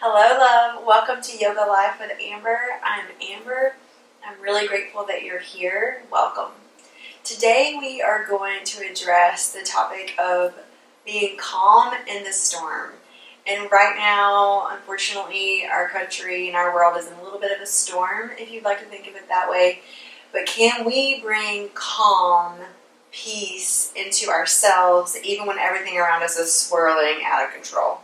Hello, love. Welcome to Yoga Life with Amber. I'm Amber. I'm really grateful that you're here. Welcome. Today we are going to address the topic of being calm in the storm. And right now, unfortunately, our country and our world is in a little bit of a storm, if you'd like to think of it that way. But can we bring calm, peace into ourselves even when everything around us is swirling out of control?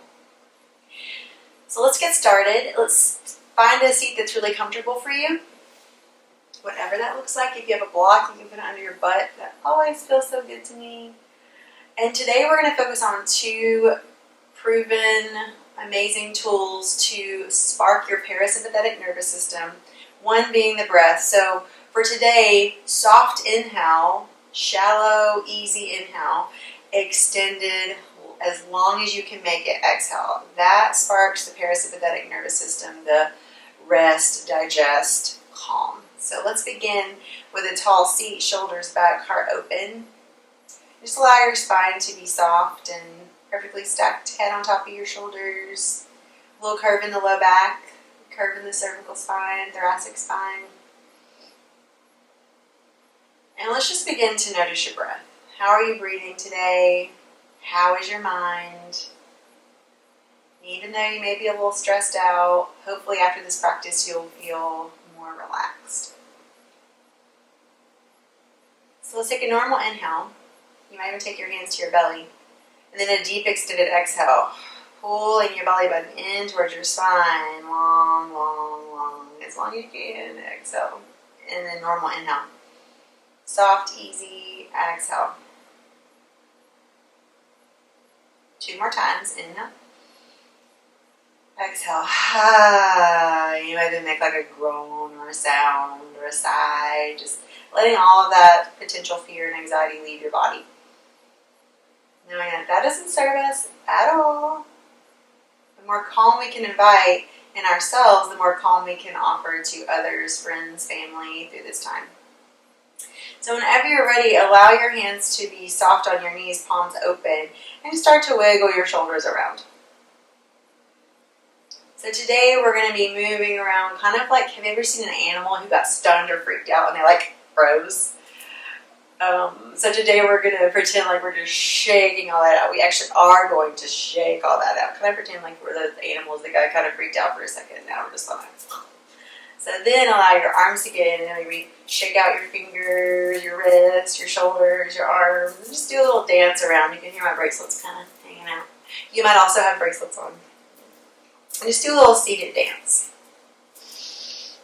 So let's get started. Let's find a seat that's really comfortable for you. Whatever that looks like. If you have a block, you can put it under your butt. That always feels so good to me. And today we're going to focus on two proven, amazing tools to spark your parasympathetic nervous system. One being the breath. So for today, soft inhale, shallow, easy inhale, extended as long as you can make it, exhale. That sparks the parasympathetic nervous system, the rest, digest, calm. So let's begin with a tall seat, shoulders back, heart open. Just allow your spine to be soft and perfectly stacked, head on top of your shoulders. A little curve in the low back, curve in the cervical spine, thoracic spine. And let's just begin to notice your breath. How are you breathing today? How is your mind? Even though you may be a little stressed out, hopefully after this practice you'll feel more relaxed. So let's take a normal inhale. You might even take your hands to your belly. And then a deep extended exhale. Pulling your belly button in towards your spine. Long, long, long. As long as you can. Exhale. And then normal inhale. Soft, easy exhale. 2 more times. Inhale. Exhale. You might even make like a groan or a sound or a sigh. Just letting all of that potential fear and anxiety leave your body. Knowing that doesn't serve us at all. The more calm we can invite in ourselves, the more calm we can offer to others, friends, family through this time. So whenever you're ready, allow your hands to be soft on your knees, palms open, and start to wiggle your shoulders around. So today we're going to be moving around kind of like, have you ever seen an animal who got stunned or freaked out and they like froze? So today we're going to pretend like we're just shaking all that out. We actually are going to shake all that out. Can I pretend like we're the animals that got kind of freaked out for a second? Now we're just like... So then allow your arms to get in and maybe shake out your fingers, your wrists, your shoulders, your arms. And just do a little dance around. You can hear my bracelets kind of hanging out. You might also have bracelets on. And just do a little seated dance.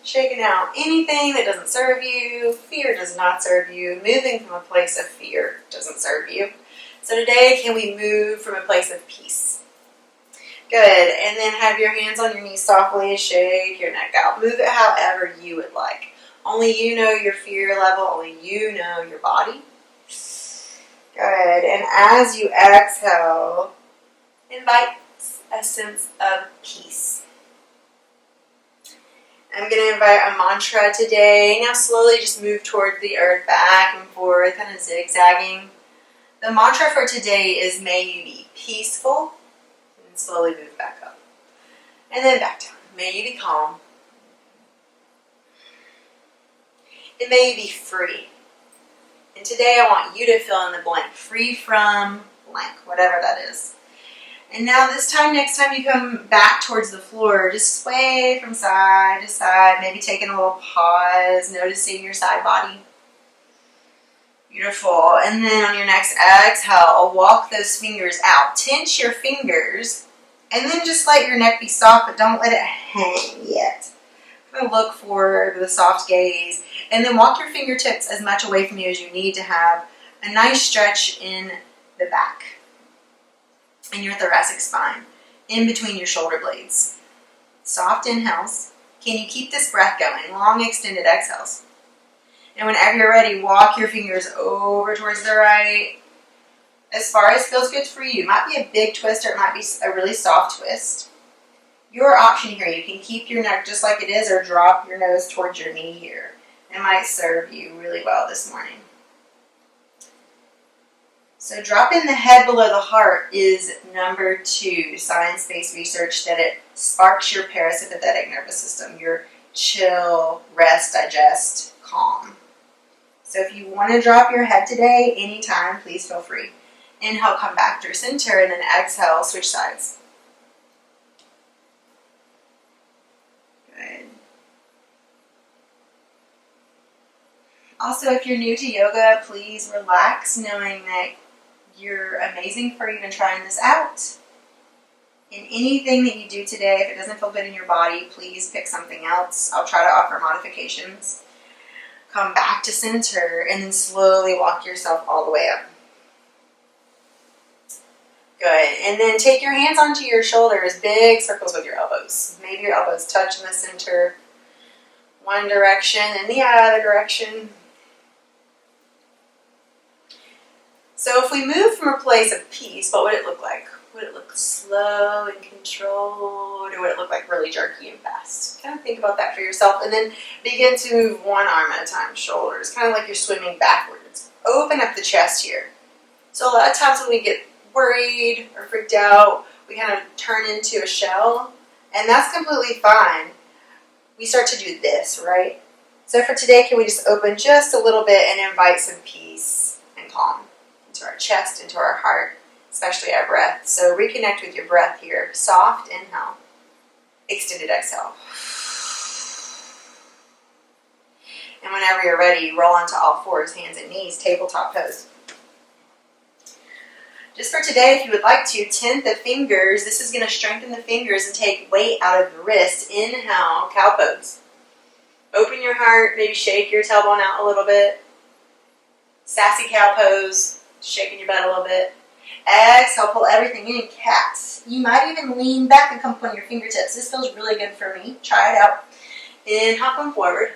Shaking out anything that doesn't serve you. Fear does not serve you. Moving from a place of fear doesn't serve you. So today, can we move from a place of peace? Good. And then have your hands on your knees softly. Shake your neck out. Move it however you would like. Only you know your fear level. Only you know your body. Good. And as you exhale, invite a sense of peace. I'm going to invite a mantra today. Now slowly just move towards the earth, back and forth, kind of zigzagging. The mantra for today is, may you be peaceful. And slowly move back up. And then back down. May you be calm. And may you be free. And today I want you to fill in the blank. Free from blank, whatever that is. And now this time, next time you come back towards the floor, just sway from side to side, maybe taking a little pause, noticing your side body. Beautiful. And then on your next exhale, walk those fingers out. Tense your fingers, and then just let your neck be soft, but don't let it hang yet. Kind of look forward with a soft gaze, and then walk your fingertips as much away from you as you need to have a nice stretch in the back. In your thoracic spine, in between your shoulder blades. Soft inhales. Can you keep this breath going? Long extended exhales. And whenever you're ready, walk your fingers over towards the right. As far as feels good for you. It might be a big twist or it might be a really soft twist. Your option here. You can keep your neck just like it is or drop your nose towards your knee here. It might serve you really well this morning. So dropping the head below the heart is number 2, science-based research that it sparks your parasympathetic nervous system, your chill, rest, digest, calm. So if you want to drop your head today, anytime, please feel free. Inhale, come back through center, and then exhale, switch sides. Good. Also, if you're new to yoga, please relax, knowing that you're amazing for even trying this out. In anything that you do today, if it doesn't feel good in your body, please pick something else. I'll try to offer modifications. Come back to center and then slowly walk yourself all the way up. Good. And then take your hands onto your shoulders, big circles with your elbows. Maybe your elbows touch in the center, one direction and the other direction. So if we move from a place of peace, what would it look like? Would it look slow and controlled, or would it look like really jerky and fast? Kind of think about that for yourself, and then begin to move one arm at a time, shoulders, kind of like you're swimming backwards. Open up the chest here. So a lot of times when we get worried or freaked out, we kind of turn into a shell, and that's completely fine. We start to do this, right? So for today, can we just open just a little bit and invite some peace and calm into our chest, into our heart, especially our breath. So reconnect with your breath here. Soft inhale. Extended exhale. And whenever you're ready, roll onto all fours, hands and knees, tabletop pose. Just for today, if you would like to, tent the fingers. This is going to strengthen the fingers and take weight out of the wrist. Inhale, cow pose. Open your heart, maybe shake your tailbone out a little bit. Sassy cow pose, shaking your butt a little bit. Exhale, pull everything in, cat. You might even lean back and come up on your fingertips. This feels really good for me. Try it out. Inhale, come forward.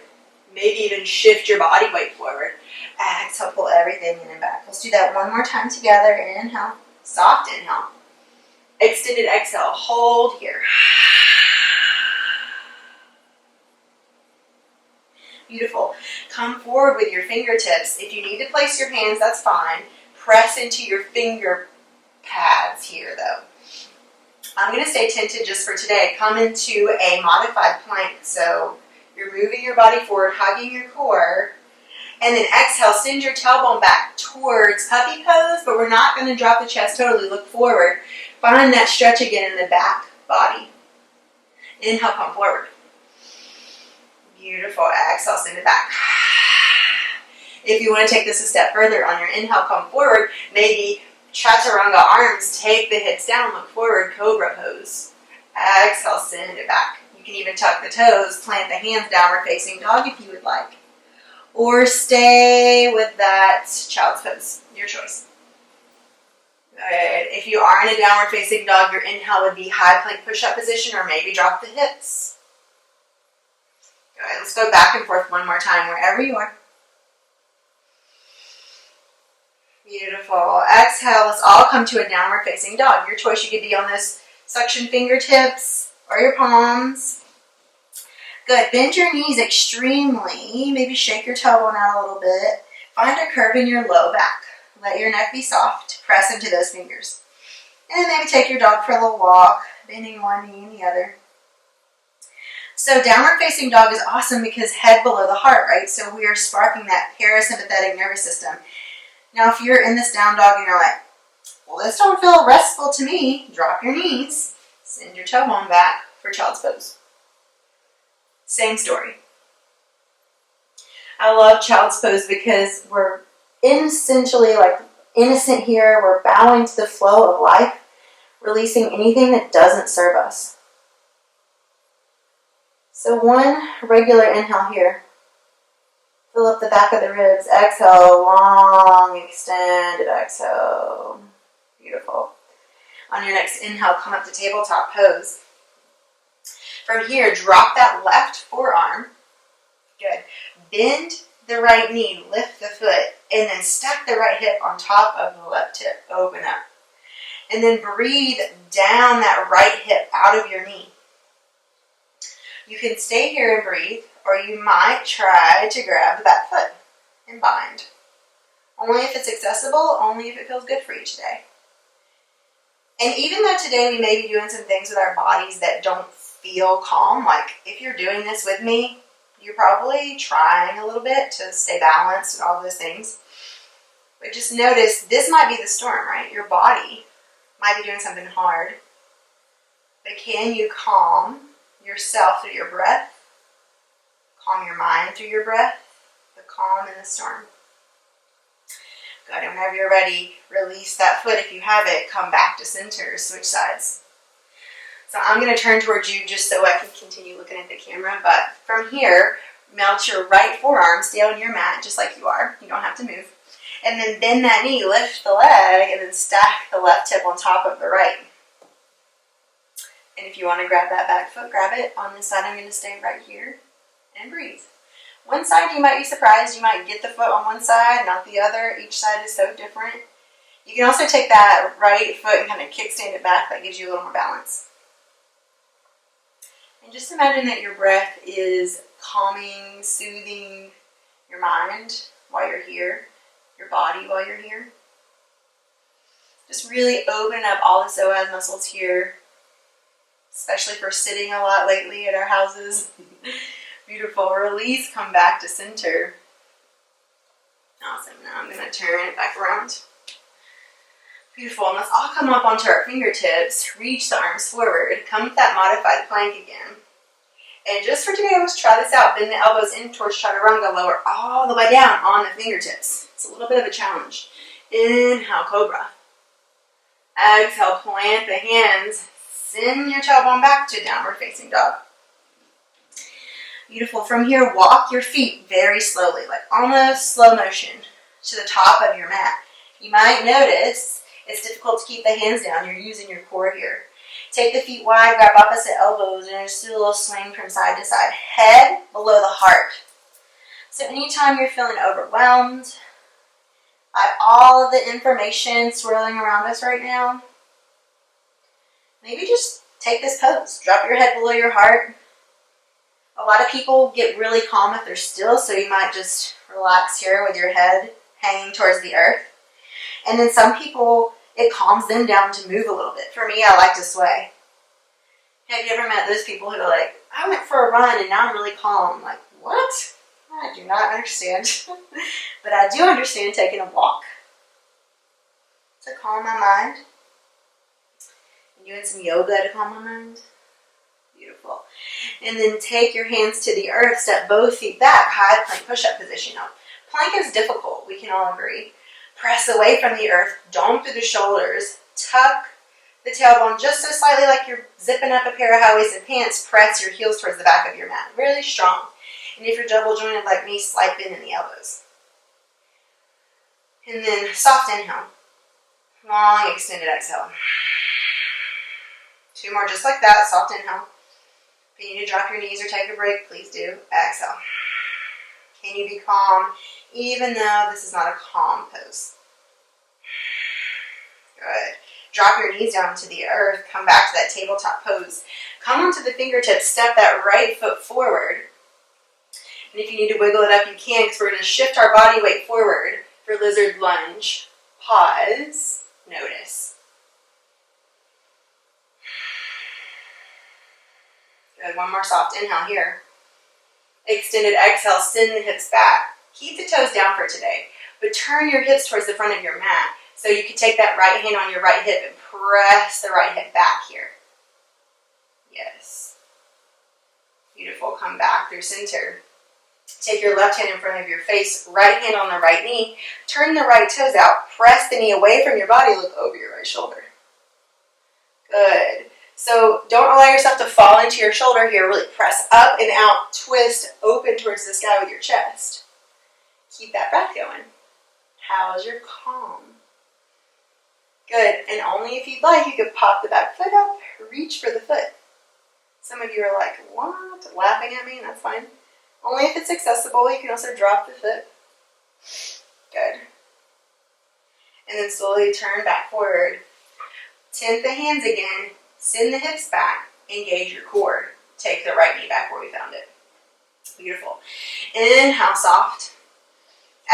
Maybe even shift your body weight forward. Exhale, pull everything in and back. Let's do that one more time together. Inhale, soft inhale. Extended exhale, hold here. Beautiful. Come forward with your fingertips. If you need to place your hands, that's fine. Press into your finger pads here, though. I'm going to stay tented just for today. Come into a modified plank. So you're moving your body forward, hugging your core. And then exhale, send your tailbone back towards puppy pose, but we're not going to drop the chest totally. Look forward. Find that stretch again in the back body. Inhale, come forward. Beautiful. Exhale, send it back. If you want to take this a step further, on your inhale, come forward. Maybe chaturanga arms, take the hips down, look forward, cobra pose. Exhale, send it back. You can even tuck the toes, plant the hands, downward facing dog if you would like. Or stay with that child's pose, your choice. Good. If you are in a downward facing dog, your inhale would be high plank push-up position, or maybe drop the hips. Good. Let's go back and forth one more time, wherever you are. Beautiful. Exhale, let's all come to a downward facing dog. Your choice, you could be on this suction fingertips or your palms. Good. Bend your knees extremely. Maybe shake your tailbone out a little bit. Find a curve in your low back. Let your neck be soft. Press into those fingers. And then maybe take your dog for a little walk, bending one knee and the other. So downward facing dog is awesome because head below the heart, right? So we are sparking that parasympathetic nervous system. Now, if you're in this down dog and you're like, well, this don't feel restful to me, drop your knees, send your tailbone back for child's pose. Same story. I love child's pose because we're essentially like innocent here. We're bowing to the flow of life, releasing anything that doesn't serve us. So one regular inhale here. Fill up the back of the ribs. Exhale, long, extended exhale. Beautiful. On your next inhale, come up to tabletop pose. From here, drop that left forearm. Good. Bend the right knee, lift the foot, and then stack the right hip on top of the left hip. Open up. And then breathe down that right hip out of your knee. You can stay here and breathe, or you might try to grab the back foot and bind. Only if it's accessible, only if it feels good for you today. And even though today we may be doing some things with our bodies that don't feel calm, like if you're doing this with me, you're probably trying a little bit to stay balanced and all those things. But just notice, this might be the storm, right? Your body might be doing something hard. But can you calm yourself through your breath? Calm your mind through your breath? The calm in the storm. Good, and whenever you're ready, release that foot. If you have it, come back to center, switch sides. So I'm going to turn towards you just so I can continue looking at the camera. But from here, melt your right forearm, stay on your mat just like you are. You don't have to move. And then bend that knee, lift the leg, and then stack the left hip on top of the right. And if you want to grab that back foot, grab it. On this side, I'm going to stay right here and breathe. One side, you might be surprised. You might get the foot on one side, not the other. Each side is so different. You can also take that right foot and kind of kickstand it back. That gives you a little more balance. And just imagine that your breath is calming, soothing your mind while you're here, your body while you're here. Just really open up all the psoas muscles here, especially for sitting a lot lately at our houses. Beautiful. Release, come back to center. Awesome. Now I'm going to turn it back around. Beautiful. And let's all come up onto our fingertips. Reach the arms forward. Come with that modified plank again. And just for today, let's try this out. Bend the elbows in towards chaturanga. Lower all the way down on the fingertips. It's a little bit of a challenge. Inhale, cobra. Exhale, plant the hands. Send your tailbone back to downward facing dog. Beautiful. From here, walk your feet very slowly, like almost slow motion, to the top of your mat. You might notice it's difficult to keep the hands down. You're using your core here. Take the feet wide, grab opposite elbows, and just do a little swing from side to side. Head below the heart. So anytime you're feeling overwhelmed by all of the information swirling around us right now, maybe just take this pose. Drop your head below your heart. A lot of people get really calm if they're still, so you might just relax here with your head hanging towards the earth. And then some people, it calms them down to move a little bit. For me, I like to sway. Have you ever met those people who are like, I went for a run and now I'm really calm? I'm like, what? I do not understand. But I do understand taking a walk to calm my mind. And doing some yoga to calm my mind. Beautiful. And then take your hands to the earth, step both feet back, high plank push-up position. Now, plank is difficult, we can all agree. Press away from the earth, dome through the shoulders, tuck the tailbone just so slightly like you're zipping up a pair of high-waisted pants. Press your heels towards the back of your mat, really strong. And if you're double jointed like me, slight bend in the elbows. And then soft inhale, long extended exhale. Two more just like that, soft inhale. If you need to drop your knees or take a break, please do. Exhale. Can you be calm even though this is not a calm pose? Good. Drop your knees down to the earth. Come back to that tabletop pose. Come onto the fingertips. Step that right foot forward. And if you need to wiggle it up, you can, because we're going to shift our body weight forward for lizard lunge. Pause. Notice. Good. One more soft inhale here. Extended exhale, send the hips back. Keep the toes down for today, but turn your hips towards the front of your mat. So you can take that right hand on your right hip and press the right hip back here. Yes. Beautiful. Come back through center. Take your left hand in front of your face, right hand on the right knee. Turn the right toes out. Press the knee away from your body. Look over your right shoulder. Good. So don't allow yourself to fall into your shoulder here. Really press up and out, twist, open towards the sky with your chest. Keep that breath going. How's your calm? Good. And only if you'd like, you could pop the back foot up, reach for the foot. Some of you are like, what? Laughing at me? That's fine. Only if it's accessible. You can also drop the foot. Good. And then slowly turn back forward. Tent the hands again. Send the hips back, engage your core. Take the right knee back where we found it. Beautiful. Inhale, soft.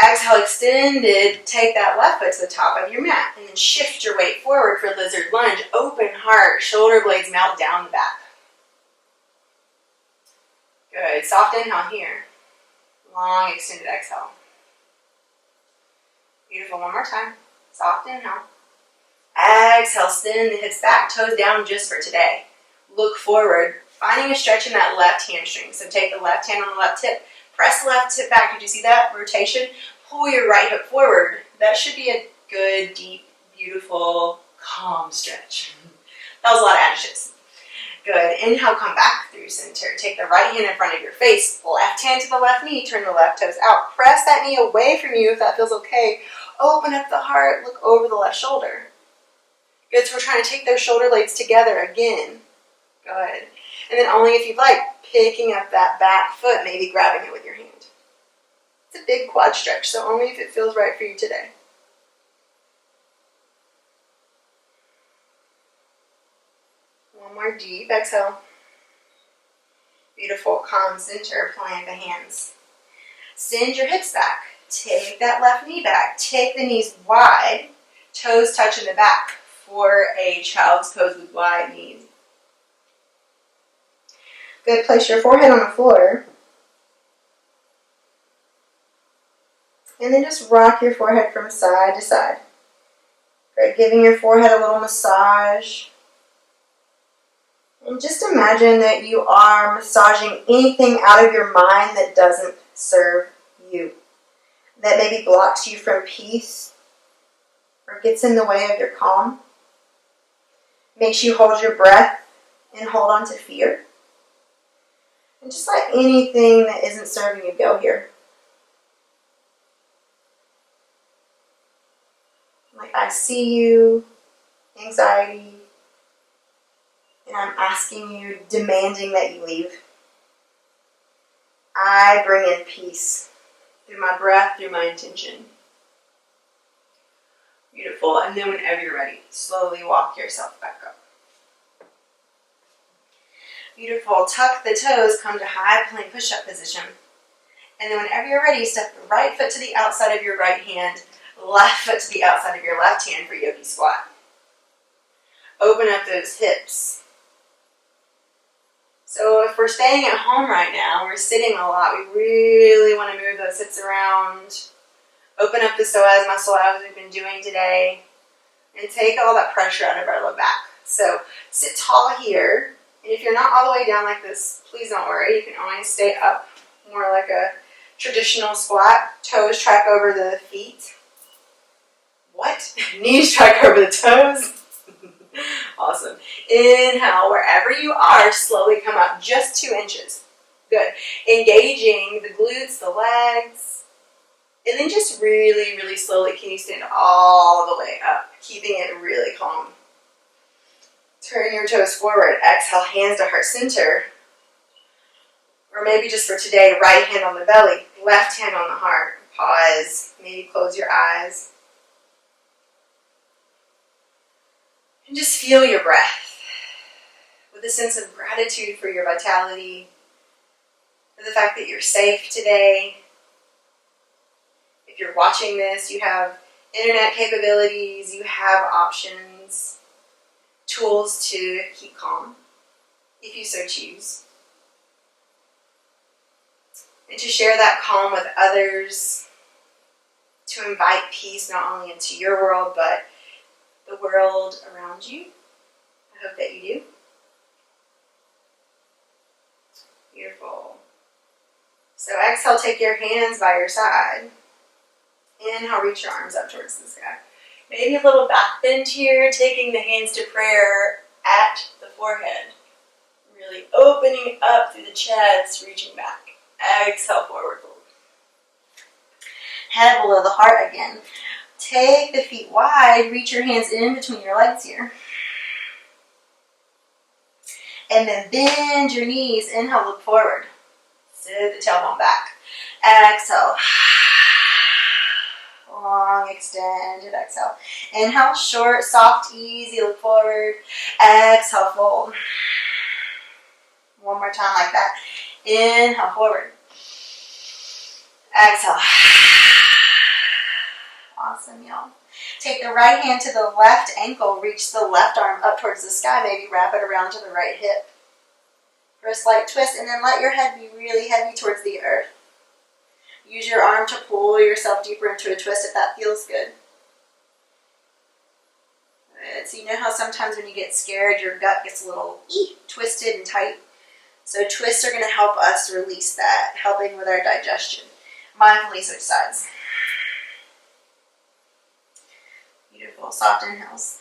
Exhale, extended. Take that left foot to the top of your mat and then shift your weight forward for lizard lunge. Open heart, shoulder blades melt down the back. Good. Soft inhale here. Long extended exhale. Beautiful. One more time. Soft inhale. Exhale, send the hips back, toes down just for today. Look forward, finding a stretch in that left hamstring. So take the left hand on the left hip, press the left hip back. Did you see that? Rotation. Pull your right hip forward. That should be a good, deep, beautiful, calm stretch. That was a lot of adjectives. Good. Inhale, come back through center. Take the right hand in front of your face. Left hand to the left knee. Turn the left toes out. Press that knee away from you if that feels okay. Open up the heart. Look over the left shoulder. Good. So we're trying to take those shoulder blades together again. Good. And then only if you'd like, picking up that back foot, maybe grabbing it with your hand. It's a big quad stretch, so only if it feels right for you today. One more deep exhale. Beautiful, calm center, plant the hands. Send your hips back. Take that left knee back. Take the knees wide, toes touching the back for a child's pose with wide knees. Good, place your forehead on the floor. And then just rock your forehead from side to side. Good, giving your forehead a little massage. And just imagine that you are massaging anything out of your mind that doesn't serve you. That maybe blocks you from peace or gets in the way of your calm. Makes you hold your breath and hold on to fear. And just let anything that isn't serving you go here. Like, I see you, anxiety, and I'm asking you, demanding that you leave. I bring in peace through my breath, through my intention. Beautiful. And then whenever you're ready, slowly walk yourself back up. Beautiful. Tuck the toes, come to high plank push-up position. And then whenever you're ready, step the right foot to the outside of your right hand, left foot to the outside of your left hand for yogi squat. Open up those hips. So if we're staying at home right now, we're sitting a lot, we really want to move those hips around. Open up the psoas muscle as we've been doing today. And take all that pressure out of our low back. So sit tall here. And if you're not all the way down like this, please don't worry. You can always stay up more like a traditional squat. Toes track over the feet. What? Knees track over the toes. Awesome. Inhale, wherever you are, slowly come up just 2 inches. Good. Engaging the glutes, the legs. And then just really, really slowly, can you stand all the way up, keeping it really calm. Turn your toes forward. Exhale, hands to heart center. Or maybe just for today, right hand on the belly, left hand on the heart. Pause. Maybe close your eyes. And just feel your breath with a sense of gratitude for your vitality, for the fact that you're safe today. If you're watching this, you have internet capabilities, you have options, tools to keep calm, if you so choose. And to share that calm with others, to invite peace not only into your world, but the world around you. I hope that you do. Beautiful. So exhale, take your hands by your side. Inhale, reach your arms up towards the sky. Maybe a little back bend here, taking the hands to prayer at the forehead. Really opening up through the chest, reaching back. Exhale, forward fold. Head below the heart again. Take the feet wide, reach your hands in between your legs here. And then bend your knees. Inhale, look forward. Sit the tailbone back. Exhale. Long, extended exhale. Inhale, short, soft, easy, look forward. Exhale, fold. One more time like that. Inhale, forward. Exhale. Awesome, y'all. Take the right hand to the left ankle, reach the left arm up towards the sky, maybe wrap it around to the right hip for a slight twist, and then let your head be really heavy towards the earth. Use your arm to pull yourself deeper into a twist if that feels good. Good. So you know how sometimes when you get scared, your gut gets a little twisted and tight? So twists are going to help us release that, helping with our digestion. Mindfully switch sides. Beautiful. Soft inhales.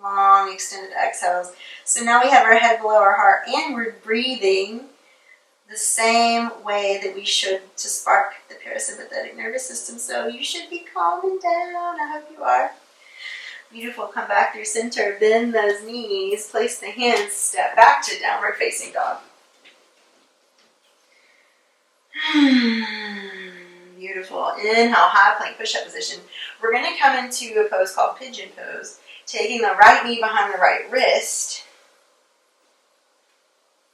Long extended exhales. So now we have our head below our heart and we're breathing the same way that we should to spark the parasympathetic nervous system. So you should be calming down. I hope you are. Beautiful. Come back through center. Bend those knees. Place the hands. Step back to downward facing dog. Beautiful. Inhale, high plank push-up position. We're going to come into a pose called pigeon pose. Taking the right knee behind the right wrist.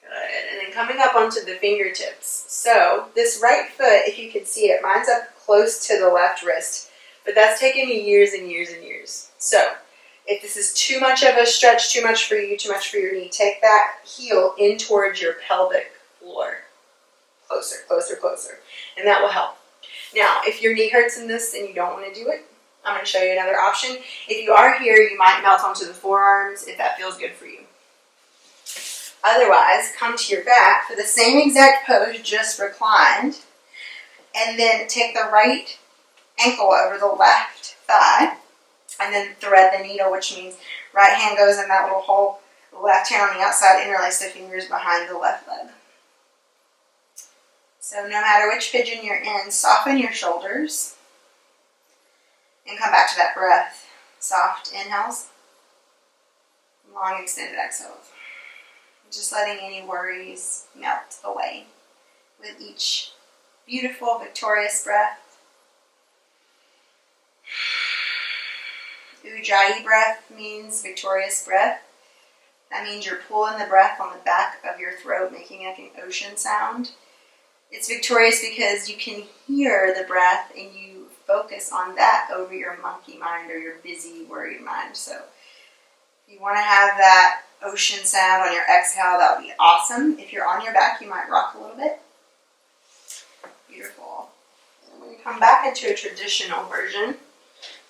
Good. And then coming up onto the fingertips. So this right foot, if you can see it, mine's up close to the left wrist. But that's taken me years and years and years. So if this is too much of a stretch, too much for you, too much for your knee, take that heel in towards your pelvic floor. Closer, closer, closer. And that will help. Now, if your knee hurts in this and you don't want to do it, I'm going to show you another option. If you are here, you might melt onto the forearms if that feels good for you. Otherwise, come to your back for the same exact pose, just reclined. And then take the right ankle over the left thigh. And then thread the needle, which means right hand goes in that little hole. The left hand on the outside, interlace the fingers behind the left leg. So no matter which pigeon you're in, soften your shoulders. And come back to that breath. Soft inhales. Long extended exhales. Just letting any worries melt away with each beautiful, victorious breath. Ujjayi breath means victorious breath. That means you're pulling the breath on the back of your throat, making like an ocean sound. It's victorious because you can hear the breath and you focus on that over your monkey mind or your busy, worried mind. So if you want to have that ocean sound on your exhale, that would be awesome. If you're on your back, you might rock a little bit. Beautiful. And when you come back into a traditional version,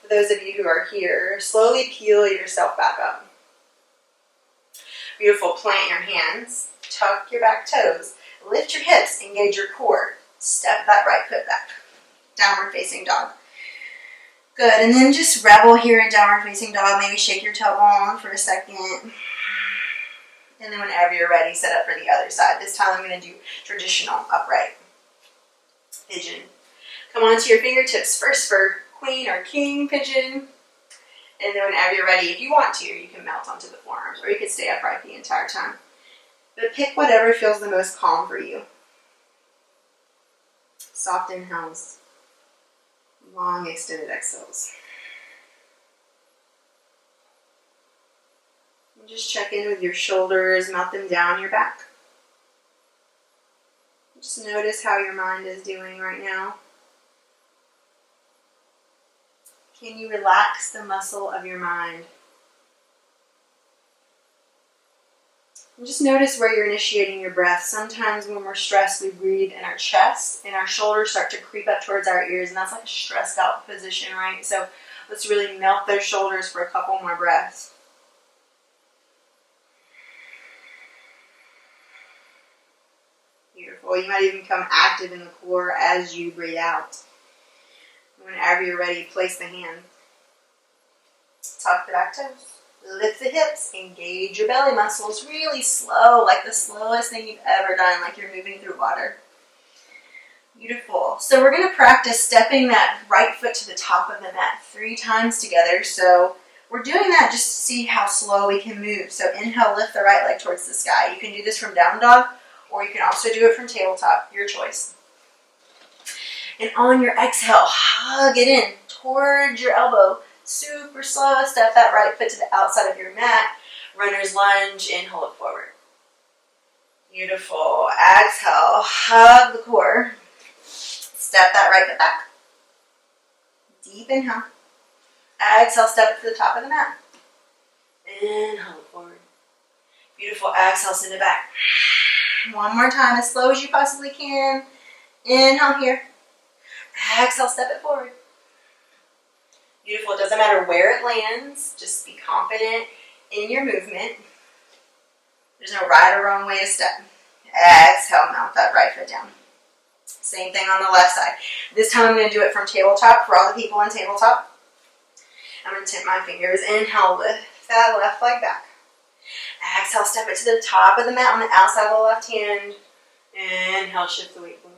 for those of you who are here, slowly peel yourself back up. Beautiful. Plant your hands. Tuck your back toes. Lift your hips. Engage your core. Step that right foot back. Downward facing dog. Good. And then just revel here in downward facing dog. Maybe shake your tailbone for a second. And then whenever you're ready, set up for the other side. This time I'm going to do traditional upright pigeon. Come onto your fingertips first for queen or king pigeon. And then whenever you're ready, if you want to, you can melt onto the forearms or you can stay upright the entire time. But pick whatever feels the most calm for you. Soft inhales. Long extended exhales. And just check in with your shoulders, melt them down your back. Just notice how your mind is doing right now. Can you relax the muscle of your mind? And just notice where you're initiating your breath. Sometimes when we're stressed, we breathe in our chest and our shoulders start to creep up towards our ears, and that's like a stressed out position, right? So let's really melt those shoulders for a couple more breaths. Beautiful. You might even become active in the core as you breathe out. Whenever you're ready, place the hand. Tuck the back toes. Lift the hips. Engage your belly muscles really slow, like the slowest thing you've ever done, like you're moving through water. Beautiful. So we're going to practice stepping that right foot to the top of the mat 3 times together. So we're doing that just to see how slow we can move. So inhale, lift the right leg towards the sky. You can do this from down dog, or you can also do it from tabletop, your choice. And on your exhale, hug it in towards your elbow. Super slow. Step that right foot to the outside of your mat. Runner's lunge. Inhale, look forward. Beautiful. Exhale, hug the core. Step that right foot back. Deep inhale. Exhale, step it to the top of the mat. Inhale forward. Beautiful. Exhale, send it back. One more time, as slow as you possibly can. Inhale here. Exhale, step it forward. Beautiful. It doesn't matter where it lands. Just be confident in your movement. There's no right or wrong way to step. Exhale, mount that right foot down. Same thing on the left side. This time I'm going to do it from tabletop for all the people on tabletop. I'm going to tip my fingers. Inhale, lift that left leg back. Exhale, step it to the top of the mat on the outside of the left hand. Inhale, shift the weight forward.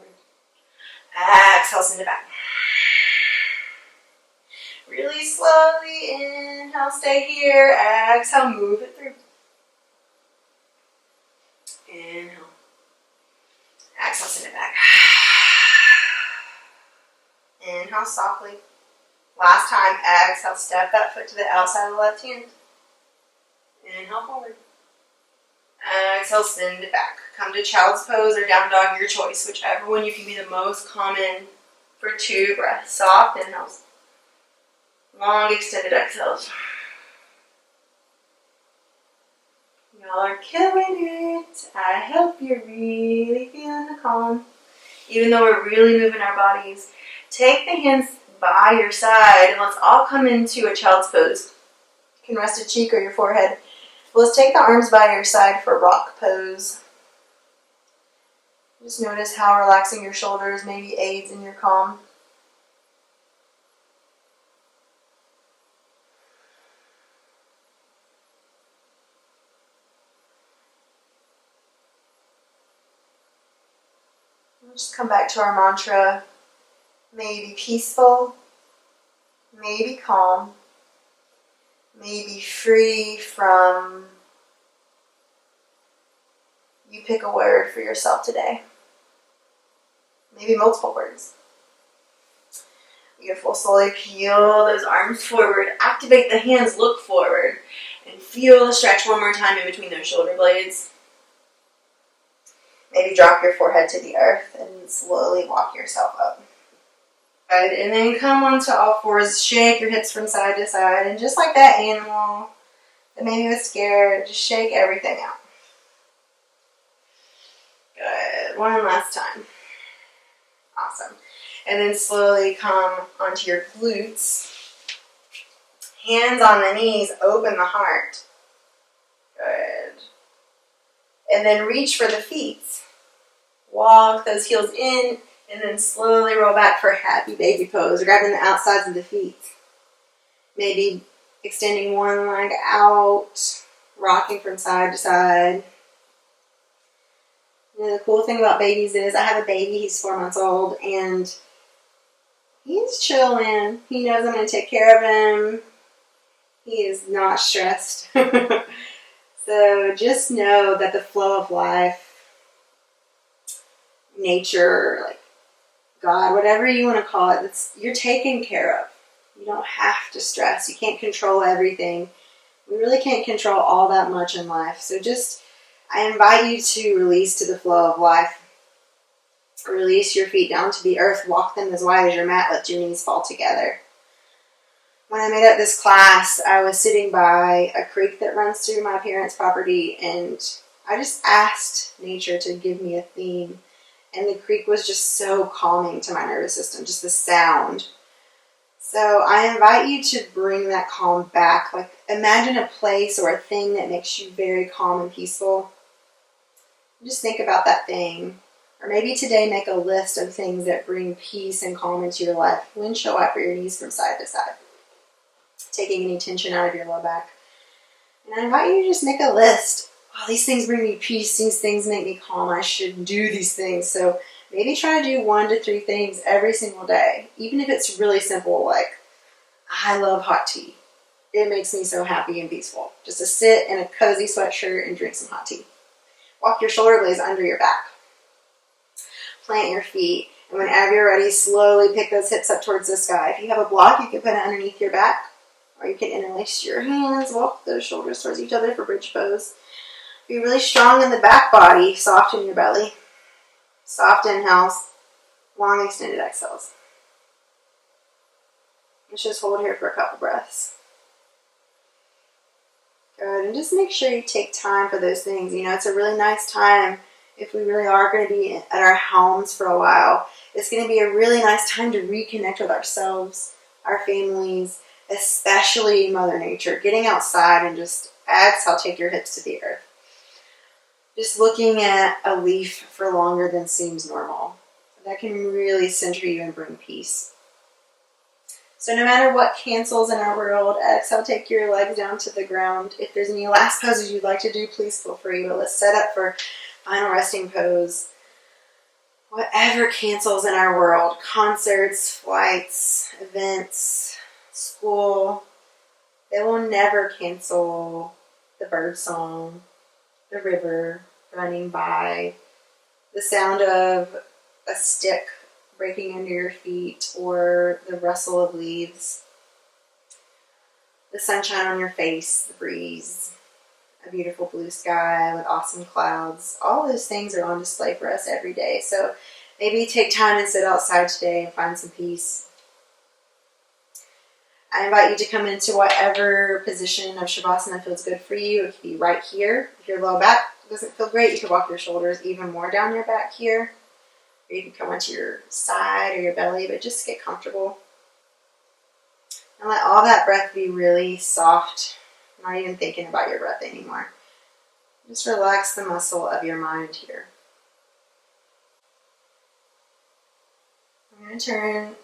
Exhale, send it back. Really slowly, inhale, stay here. Exhale, move it through. Inhale. Exhale, send it back. Inhale softly. Last time, exhale, step that foot to the outside of the left hand. Inhale forward. Exhale, send it back. Come to child's pose or down dog, your choice. Whichever one you can be the most common for 2 breaths. Soft inhales. Long extended exhales. Y'all are killing it. I hope you're really feeling the calm. Even though we're really moving our bodies, take the hands by your side and let's all come into a child's pose. You can rest a cheek or your forehead. Let's take the arms by your side for rock pose. Just notice how relaxing your shoulders maybe aids in your calm. Just come back to our mantra. May you be peaceful. May you be calm. May you be free from... You pick a word for yourself today. Maybe multiple words. Beautiful. Slowly peel those arms forward. Activate the hands. Look forward. And feel the stretch one more time in between those shoulder blades. Maybe drop your forehead to the earth and slowly walk yourself up. Good. And then come onto all fours. Shake your hips from side to side. And just like that animal that maybe was scared, just shake everything out. Good. One last time. Awesome. And then slowly come onto your glutes. Hands on the knees. Open the heart. Good. And then reach for the feet. Walk those heels in and then slowly roll back for happy baby pose. Grabbing the outsides of the feet. Maybe extending one leg out, rocking from side to side. And the cool thing about babies is I have a baby, he's 4 months old, and he's chilling. He knows I'm going to take care of him. He is not stressed. So just know that the flow of life, nature, like God, whatever you want to call it, you're taken care of. You don't have to stress. You can't control everything. We really can't control all that much in life. So I invite you to release to the flow of life. Release your feet down to the earth. Walk them as wide as your mat. Let your knees fall together. When I made up this class, I was sitting by a creek that runs through my parents' property, and I just asked nature to give me a theme. And the creek was just so calming to my nervous system, just the sound. So I invite you to bring that calm back. Like imagine a place or a thing that makes you very calm and peaceful. Just think about that thing. Or maybe today make a list of things that bring peace and calm into your life. Windshield wiper your knees from side to side. Taking any tension out of your low back. And I invite you to just make a list. Oh, these things bring me peace. These things make me calm. I should do these things. So maybe try to do 1 to 3 things every single day. Even if it's really simple, like I love hot tea. It makes me so happy and peaceful. Just to sit in a cozy sweatshirt and drink some hot tea. Walk your shoulder blades under your back. Plant your feet. And whenever you're ready, slowly pick those hips up towards the sky. If you have a block, you can put it underneath your back. Or you can interlace your hands. Walk those shoulders towards each other for bridge pose. Be really strong in the back body. Soften your belly. Soft inhales. Long extended exhales. Let's just hold here for a couple breaths. Good, and just make sure you take time for those things. You know, it's a really nice time if we really are going to be at our homes for a while. It's going to be a really nice time to reconnect with ourselves, our families, especially Mother Nature. Getting outside and just exhale, take your hips to the earth. Just looking at a leaf for longer than seems normal. That can really center you and bring peace. So no matter what cancels in our world, exhale, take your legs down to the ground. If there's any last poses you'd like to do, please feel free. But let's set up for final resting pose. Whatever cancels in our world, concerts, flights, events, school, they will never cancel the bird song, the river running by, the sound of a stick breaking under your feet, or the rustle of leaves, the sunshine on your face, the breeze, a beautiful blue sky with awesome clouds. All those things are on display for us every day. So maybe take time and sit outside today and find some peace. I invite you to come into whatever position of Shavasana feels good for you. It could be right here. If your low back doesn't feel great, you can walk your shoulders even more down your back here. Or you can come onto your side or your belly, but just get comfortable. And let all that breath be really soft. Not even thinking about your breath anymore. Just relax the muscle of your mind here. I'm going to turn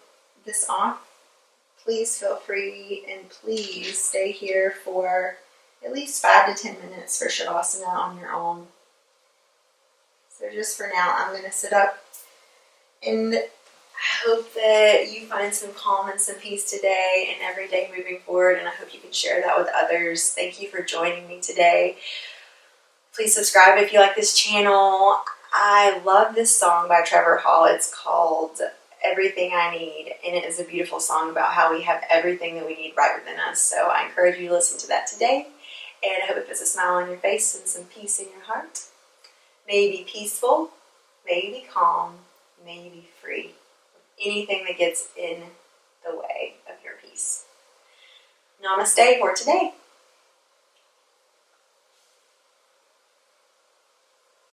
this off. Please feel free and please stay here for at least 5 to 10 minutes for Shavasana on your own. So just for now, I'm going to sit up. And I hope that you find some calm and some peace today and every day moving forward. And I hope you can share that with others. Thank you for joining me today. Please subscribe if you like this channel. I love this song by Trevor Hall. It's called Everything I Need. And it is a beautiful song about how we have everything that we need right within us. So I encourage you to listen to that today. And I hope it puts a smile on your face and some peace in your heart. May you be peaceful. May you be calm. May you be free of anything that gets in the way of your peace. Namaste for today.